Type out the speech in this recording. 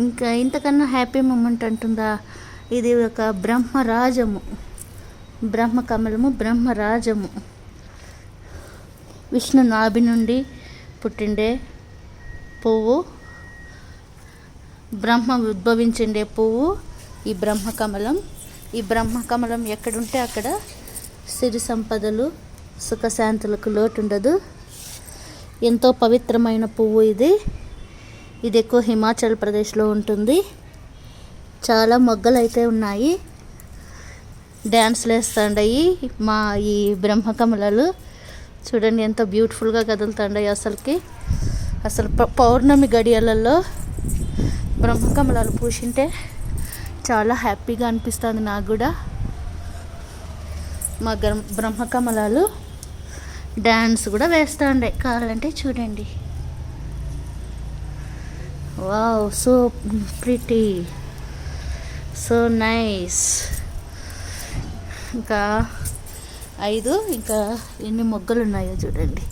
ఇంకా ఇంతకన్నా happy moment అంటుందా. ఇది ఒక బ్రహ్మరాజము, బ్రహ్మకమలము, బ్రహ్మరాజము. విష్ణు నాభి నుండి పుట్టిండే పువ్వు, బ్రహ్మ ఉద్భవించిండే పువ్వు ఈ బ్రహ్మకమలం. ఈ బ్రహ్మకమలం ఎక్కడుంటే అక్కడ సిరి సంపదలు, సుఖశాంతులకు లోటు ఉండదు. ఎంతో పవిత్రమైన పువ్వు ఇది. ఇది ఎక్కువ హిమాచల్ ప్రదేశ్లో ఉంటుంది. చాలా మొగ్గలు అయితే ఉన్నాయి. డ్యాన్స్లు వేస్తుండయి మా ఈ బ్రహ్మకమలాలు. చూడండి ఎంత బ్యూటిఫుల్గా కదులుతుండయి. అసలు పౌర్ణమి గడియలలో బ్రహ్మకమలాలు పూసింటే చాలా హ్యాపీగా అనిపిస్తుంది నాకు కూడా. మా బ్రహ్మకమలాలు డ్యాన్స్ కూడా వేస్తుండే, కావాలంటే చూడండి. Wow, so pretty, so nice. ఇంకా 5 ఇంకా ఎన్ని మొగ్గలు ఉన్నాయో చూడండి.